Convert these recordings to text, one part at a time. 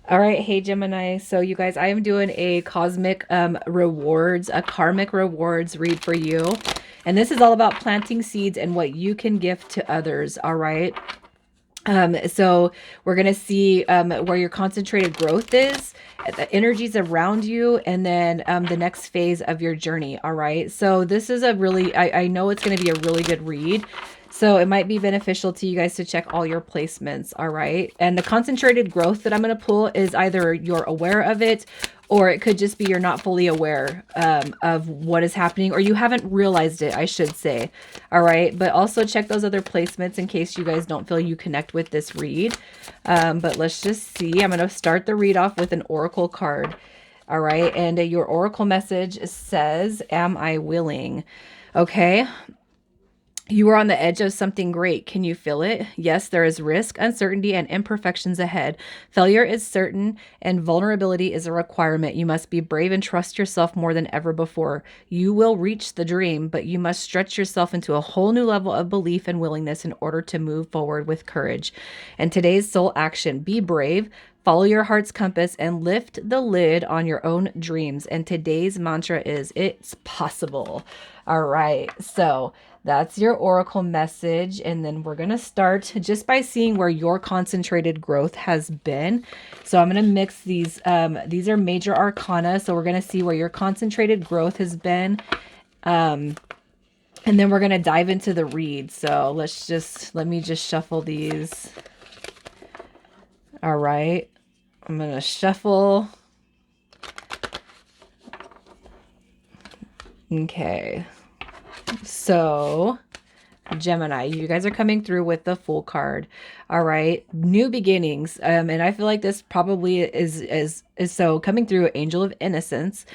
All right, hey Gemini. So you guys, I am doing a cosmic rewards, a karmic rewards read for you. And this is all about planting seeds and what you can give to others, all right? So we're going to see where your concentrated growth is, the energies around you, and then the next phase of your journey. All right. So this is a really, I know it's going to be a really good read. So it might be beneficial to you guys to check all your placements. All right. And the concentrated growth that I'm going to pull is either you're aware of it, or it could just be you're not fully aware of what is happening, or you haven't realized it, I should say. All right. But also check those other placements in case you guys don't feel you connect with this read. But let's just see. I'm going to start the read off with an oracle card. All right. And your oracle message says, "Am I willing?" Okay. You are on the edge of something great. Can you feel it? Yes, there is risk, uncertainty, and imperfections ahead. Failure is certain, and vulnerability is a requirement. You must be brave and trust yourself more than ever before. You will reach the dream, but you must stretch yourself into a whole new level of belief and willingness in order to move forward with courage. And today's soul action: be brave. Follow your heart's compass and lift the lid on your own dreams. And today's mantra is, it's possible. All right. So that's your oracle message. And then we're going to start just by seeing where your concentrated growth has been. So I'm going to mix these. These are major arcana. So we're going to see where your concentrated growth has been. And then we're going to dive into the read. So let me just shuffle these. All right. I'm going to shuffle. Okay. So Gemini, you guys are coming through with the Fool card. All right. New beginnings. And I feel like this probably is so coming through Angel of Innocence.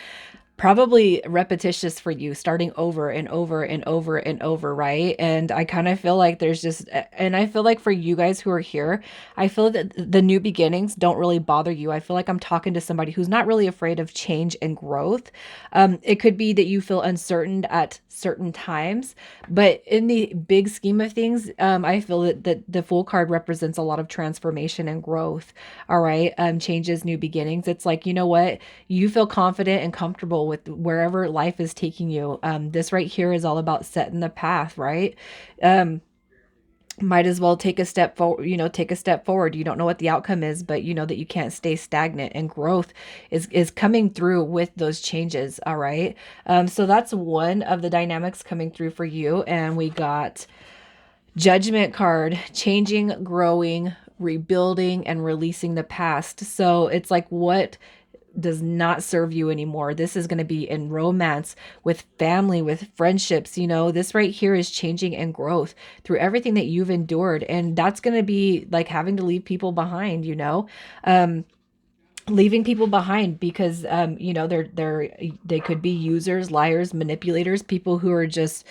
Probably repetitious for you, starting over and over and over and over, right? And I kind of feel like there's just, and I feel like for you guys who are here, I feel that the new beginnings don't really bother you. I feel like I'm talking to somebody who's not really afraid of change and growth. It could be that you feel uncertain at certain times, but in the big scheme of things, I feel that the Fool card represents a lot of transformation and growth. All right. Changes, new beginnings. It's like, you know what? You feel confident and comfortable with wherever life is taking you. This right here is all about setting the path, right? Um, might as well take a step forward, take a step forward. You don't know what the outcome is, but you know that you can't stay stagnant, and growth is coming through with those changes. All right. So that's one of the dynamics coming through for you. And we got Judgment card: changing, growing, rebuilding, and releasing the past. So it's like, what does not serve you anymore? This is going to be in romance, with family, with friendships. This right here is changing and growth through everything that you've endured. And that's going to be like having to leave people behind. Leaving people behind because they could be users, liars, manipulators, people who just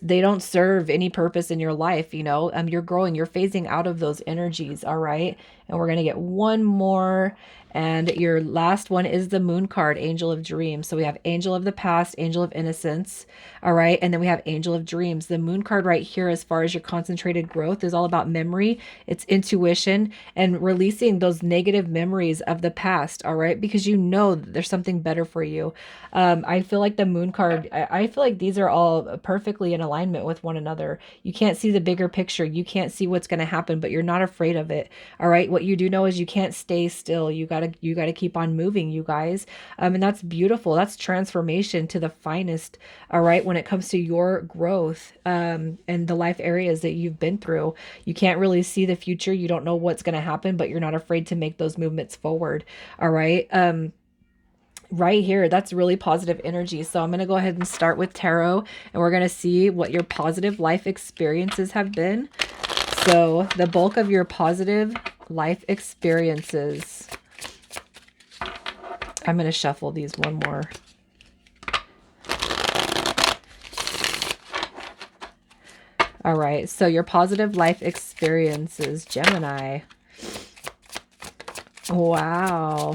they don't serve any purpose in your life. You're growing, you're phasing out of those energies. All right. And we're going to get one more. And your last one is the Moon card, Angel of Dreams. So we have Angel of the Past, Angel of Innocence. All right. And then we have Angel of Dreams. The Moon card right here, as far as your concentrated growth, is all about memory. It's intuition and releasing those negative memories of the past. All right. Because you know that there's something better for you. I feel like the Moon card, I feel like these are all perfectly in alignment with one another. You can't see the bigger picture. You can't see what's going to happen, but you're not afraid of it. All right. What you do know is you can't stay still. You gotta keep on moving, you guys. And that's beautiful. That's transformation to the finest. All right. When it comes to your growth, and the life areas that you've been through, you can't really see the future. You don't know what's going to happen, but you're not afraid to make those movements forward. All right. Right here, that's really positive energy. So I'm going to go ahead and start with tarot, and we're going to see what your positive life experiences have been. So the bulk of your positive life experiences. I'm going to shuffle these one more. All right. So your positive life experiences, Gemini. Wow.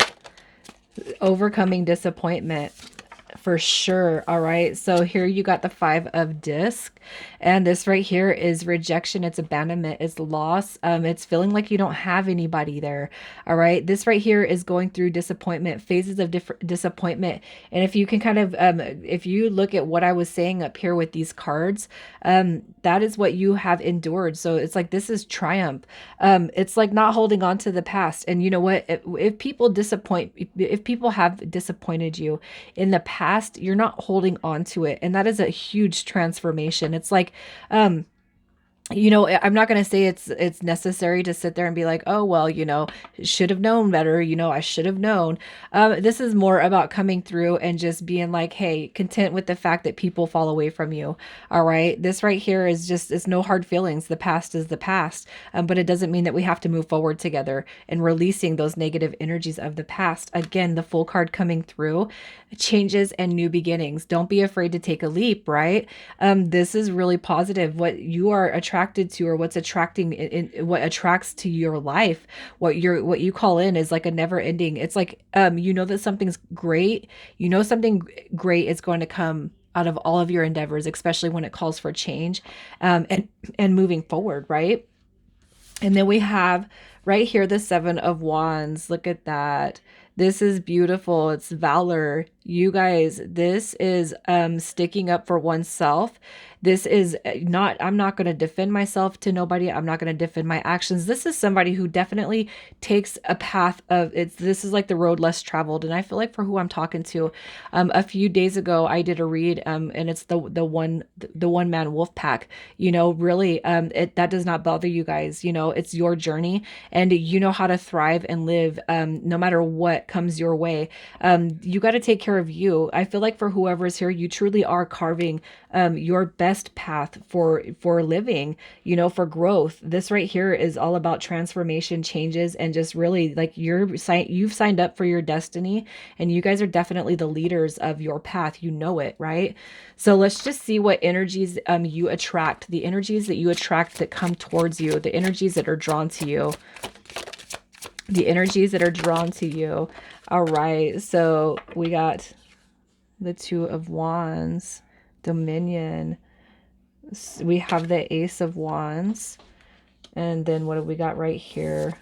Overcoming disappointment. For sure. All right. So here you got the 5 of disc. And this right here is rejection, it's abandonment, it's loss, it's feeling like you don't have anybody there. All right, this right here is going through disappointment, phases of different disappointment. And if you can kind of if you look at what I was saying up here with these cards, that is what you have endured. So it's like this is triumph. It's like not holding on to the past. And you know what, if people disappoint, if people have disappointed you in the past, you're not holding on to it, and that is a huge transformation. It's like I'm not going to say it's necessary to sit there and be like, oh well, should have known better, I should have known. This is more about coming through and just being like, hey, content with the fact that people fall away from you. All right, this right here is just, it's no hard feelings. The past is the past, but it doesn't mean that we have to move forward together and releasing those negative energies of the past. Again, the Full card coming through, changes and new beginnings. Don't be afraid to take a leap, right? This is really positive. What you are attracted to, or what's attracting what attracts to your life, what you call in is like a never ending. It's like, that something's great. Something great is going to come out of all of your endeavors, especially when it calls for change, and moving forward, right? And then we have right here the Seven of Wands. Look at that. This is beautiful. It's valor. You guys, this is sticking up for oneself. This is not, I'm not going to defend myself to nobody. I'm not going to defend my actions. This is somebody who definitely takes a path of, this is like the road less traveled. And I feel like for who I'm talking to, a few days ago, I did a read, and it's the one man wolf pack, really, that does not bother you guys. It's your journey, and you know how to thrive and live, no matter what comes your way. You got to take care of you. I feel like for whoever's here, you truly are carving your best path for living, for growth. This right here is all about transformation, changes, and just really like you've signed up for your destiny, and you guys are definitely the leaders of your path. You know it, right? So let's just see what energies you attract, the energies that you attract that come towards you, the energies that are drawn to you. The energies that are drawn to you. All right, so we got the Two of Wands, Dominion. We have the Ace of Wands. And then what have we got right here?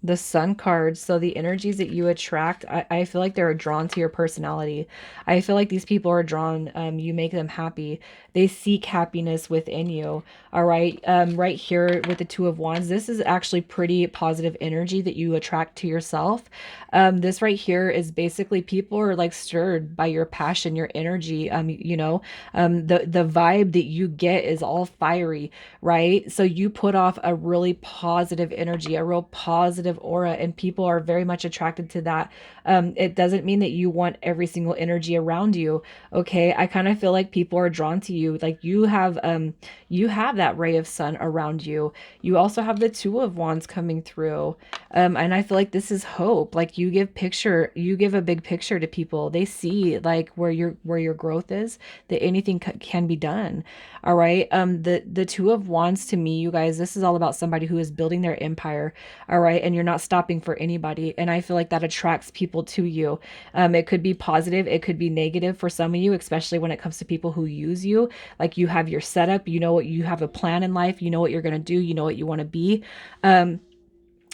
The Sun card. So the energies that you attract, I feel like they're drawn to your personality. I feel like these people are drawn, you make them happy. They seek happiness within you. All right. Right here with the Two of Wands, this is actually pretty positive energy that you attract to yourself. This right here is basically people are like stirred by your passion, your energy. The vibe that you get is all fiery, right? So you put off a really positive energy, a real positive aura, and people are very much attracted to that. It doesn't mean that you want every single energy around you. Okay. I kind of feel like people are drawn to you. Like you have that ray of sun around you. You also have the Two of Wands coming through. And I feel like this is hope. Like you give a big picture to people. They see like where your growth is, that anything can be done. All right. The Two of Wands, to me, you guys, this is all about somebody who is building their empire. All right. And you're not stopping for anybody. And I feel like that attracts people to you. It could be positive. It could be negative for some of you, especially when it comes to people who use you. Like you have your setup, you have a plan in life, you know what you're going to do, you know what you want to be.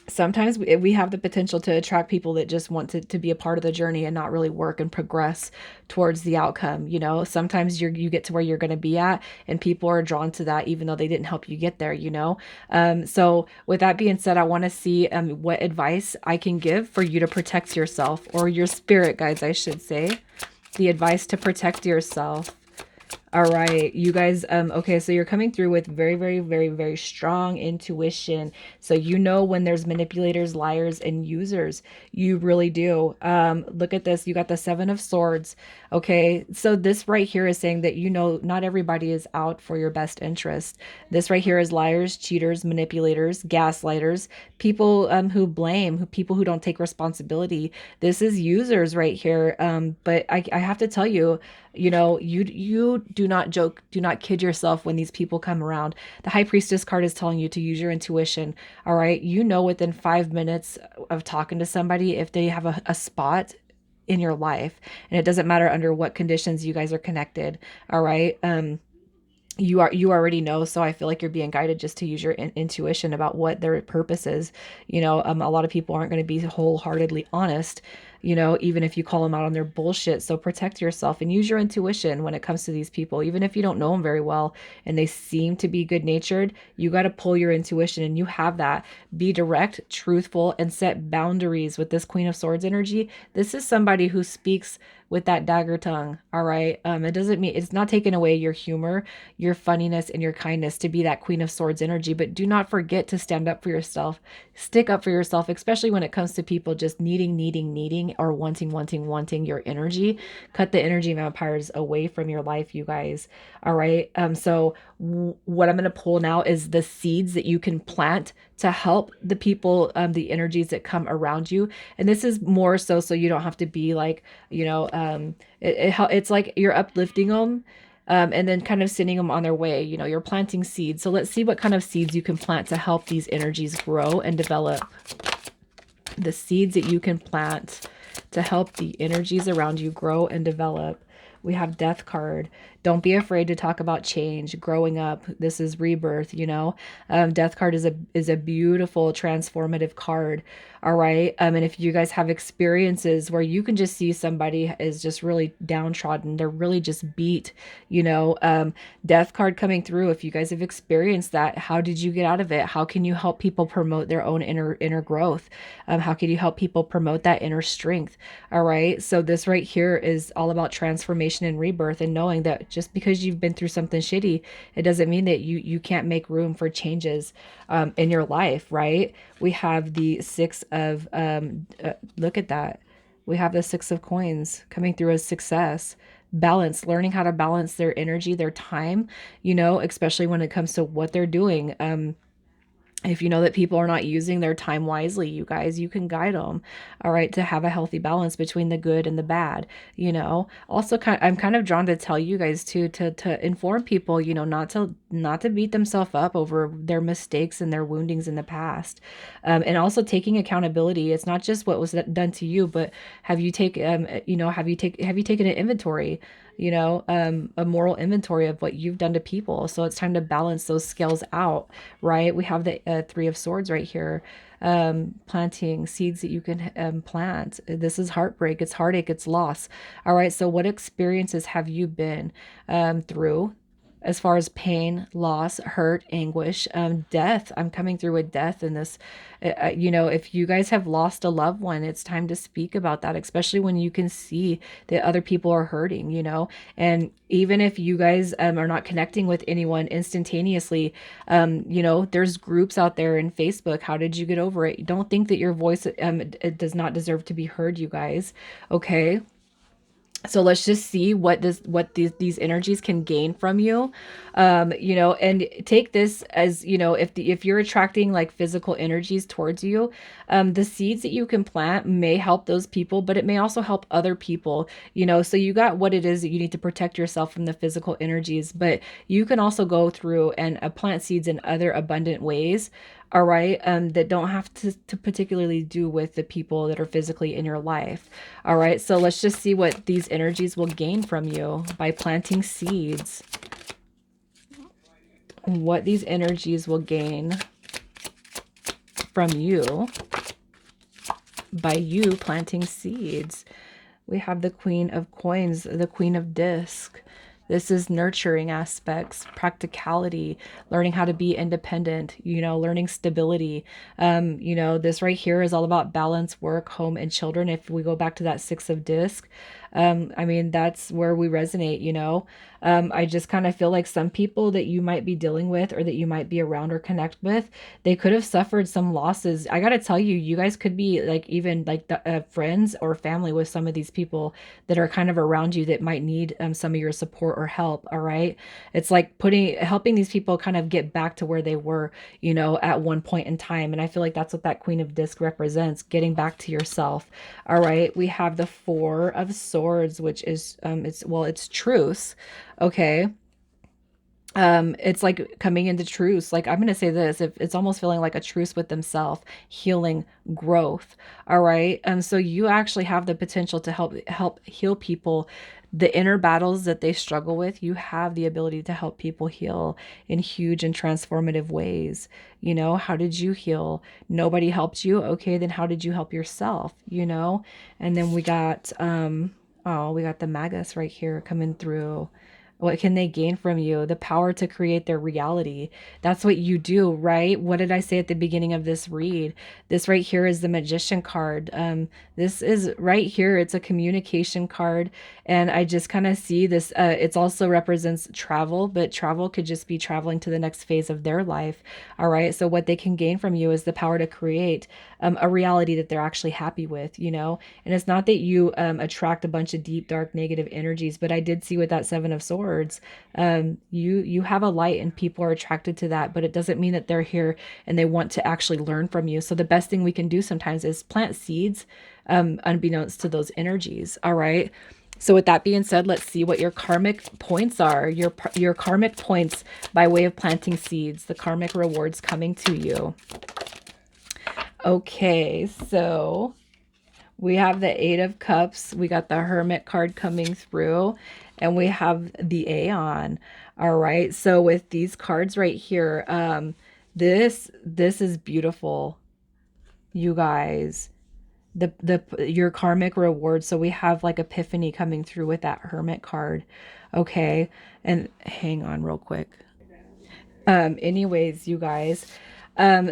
Sometimes we have the potential to attract people that just want to be a part of the journey and not really work and progress towards the outcome. Sometimes you get to where you're going to be at, and people are drawn to that, even though they didn't help you get there, So with that being said, I want to see what advice I can give for you to protect yourself, or your spirit guides, I should say. The advice to protect yourself. All right, you guys, okay, so you're coming through with very, very, very, very strong intuition. So when there's manipulators, liars, and users. You really do. Look at this. You got the Seven of Swords. Okay, so this right here is saying that, not everybody is out for your best interest. This right here is liars, cheaters, manipulators, gaslighters, people who blame, people who don't take responsibility. This is users right here. But I have to tell you, you do not joke, do not kid yourself when these people come around. The High Priestess card is telling you to use your intuition. All right. Within 5 minutes of talking to somebody, if they have a spot in your life, and it doesn't matter under what conditions you guys are connected. All right. you already know. So I feel like you're being guided just to use your intuition about what their purpose is. A lot of people aren't going to be wholeheartedly honest, even if you call them out on their bullshit. So protect yourself and use your intuition when it comes to these people. Even if you don't know them very well and they seem to be good natured, you got to pull your intuition, and you have that. Be direct, truthful, and set boundaries with this Queen of Swords energy. This is somebody who speaks with that dagger tongue. All right. It doesn't mean, it's not taking away your humor, your funniness, and your kindness to be that Queen of Swords energy, but do not forget to stand up for yourself. Stick up for yourself, especially when it comes to people just needing, or wanting your energy. Cut the energy vampires away from your life, you guys. All right. So what I'm going to pull now is the seeds that you can plant to help the people, the energies that come around you. And this is more so you don't have to be like, it's like you're uplifting them, and then kind of sending them on their way. You're planting seeds. So let's see what kind of seeds you can plant to help these energies grow and develop. The seeds that you can plant to help the energies around you grow and develop. We have Death card. Don't be afraid to talk about change, growing up. This is rebirth. Death card is a beautiful transformative card. All right. And if you guys have experiences where you can just see somebody is just really downtrodden, they're really just beat, Death card coming through. If you guys have experienced that, how did you get out of it? How can you help people promote their own inner growth? How can you help people promote that inner strength? All right. So this right here is all about transformation and rebirth, and knowing that just because you've been through something shitty, it doesn't mean that you can't make room for changes in your life, right? We have the six of look at that. We have the Six of Coins coming through as success. Balance, learning how to balance their energy, their time, especially when it comes to what they're doing. If you know that people are not using their time wisely, you guys, you can guide them, all right, to have a healthy balance between the good and the bad. Also, I'm kind of drawn to tell you guys too, to inform people, not to beat themselves up over their mistakes and their woundings in the past. And also taking accountability. It's not just what was done to you, but have you taken an inventory, a moral inventory of what you've done to people? So it's time to balance those scales out, right? We have the Three of Swords right here. Planting seeds that you can plant. This is heartbreak, it's heartache, it's loss. All right. So what experiences have you been through? As far as pain, loss, hurt, anguish, death. I'm coming through with death in this. If you guys have lost a loved one, it's time to speak about that, especially when you can see that other people are hurting. And even if you guys are not connecting with anyone instantaneously, there's groups out there in Facebook. How did you get over it? Don't think that your voice it does not deserve to be heard, you guys. Okay. So let's just see what these energies can gain from you. And take this as, if you're attracting like physical energies towards you, the seeds that you can plant may help those people, but it may also help other people. So you got what it is that you need to protect yourself from the physical energies, but you can also go through and plant seeds in other abundant ways. All right. That don't have to particularly do with the people that are physically in your life. All right. So let's just see what these energies will gain from you by planting seeds. What these energies will gain from you by you planting seeds. We have the Queen of Coins, the Queen of Disc. This is nurturing aspects, practicality, learning how to be independent, learning stability. This right here is all about balance, work, home, and children. If we go back to that Six of Disc, that's where we resonate. I just kind of feel like some people that you might be dealing with, or that you might be around or connect with, they could have suffered some losses. I got to tell you, you guys could be like even like the, friends or family with some of these people that are kind of around you that might need some of your support or help. All right. It's like helping these people kind of get back to where they were, at one point in time. And I feel like that's what that Queen of Disc represents, getting back to yourself. All right. We have the Four of Swords, which is, it's truth. Okay. It's like coming into truce. Like I'm going to say this, if it's almost feeling like a truce with themselves, healing, growth. All right. So you actually have the potential to help heal people. The inner battles that they struggle with, you have the ability to help people heal in huge and transformative ways. You know, how did you heal? Nobody helped you. Okay, then how did you help yourself? You know? And then we got the magus right here coming through. What can they gain from you? The power to create their reality. That's what you do, right? What did I say at the beginning of this read? This right here is the magician card. This is right here. It's a communication card. And I just kind of see this. It also represents travel, but travel could just be traveling to the next phase of their life. All right. So what they can gain from you is the power to create a reality that they're actually happy with, you know? And it's not that you attract a bunch of deep, dark, negative energies, but I did see with that Seven of Swords, you have a light and people are attracted to that, but it doesn't mean that they're here and they want to actually learn from you. So the best thing we can do sometimes is plant seeds unbeknownst to those energies. All right. So with that being said, let's see what your karmic points are. Your karmic points by way of planting seeds, the karmic rewards coming to you. Okay, so we have the Eight of Cups. We got the Hermit card coming through, and we have the Aeon. All right. So with these cards right here, this is beautiful, you guys. The your karmic reward. So we have like epiphany coming through with that Hermit card. Okay. And hang on real quick. Anyways, you guys,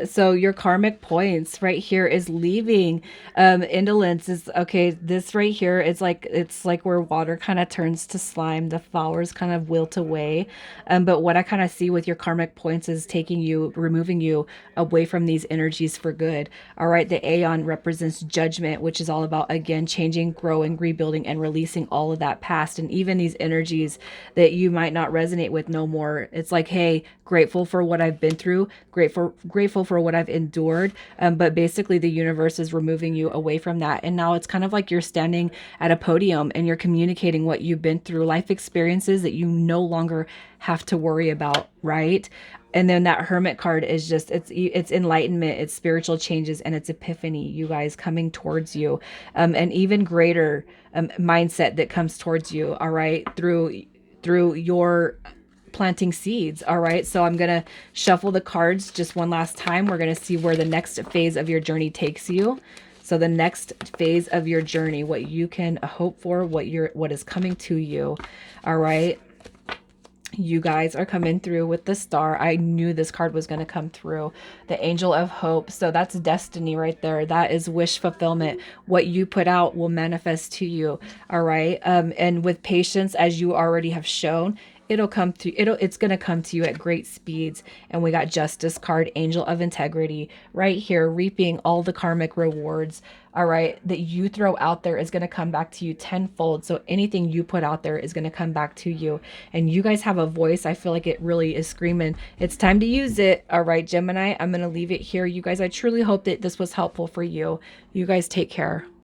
so your karmic points right here is leaving. Indolence is okay. This right here is like, it's like where water kind of turns to slime, the flowers kind of wilt away. But what I kind of see with your karmic points is taking you, removing you away from these energies for good. All right. The Aeon represents judgment, which is all about, again, changing, growing, rebuilding, and releasing all of that past. And even these energies that you might not resonate with no more. It's like, hey, grateful for what I've been through, grateful for what I've endured. But basically the universe is removing you away from that. And now it's kind of like you're standing at a podium and you're communicating what you've been through, life experiences that you no longer have to worry about, right? And then that Hermit card is just, it's enlightenment, it's spiritual changes, and it's epiphany, you guys, coming towards you. An even greater mindset that comes towards you, all right, through your planting seeds. All right. So I'm going to shuffle the cards just one last time. We're going to see where the next phase of your journey takes you. So the next phase of your journey, what you can hope for, what is coming to you. All right. You guys are coming through with the Star. I knew this card was going to come through. The Angel of Hope. So that's destiny right there. That is wish fulfillment. What you put out will manifest to you. All right. And with patience, as you already have shown, it's going to come to you at great speeds. And we got Justice card, Angel of Integrity right here, reaping all the karmic rewards. All right, that you throw out there is going to come back to you tenfold. So anything you put out there is going to come back to you. And you guys have a voice. I feel like it really is screaming, it's time to use it. All right, Gemini, I'm going to leave it here. You guys, I truly hope that this was helpful for you. You guys take care.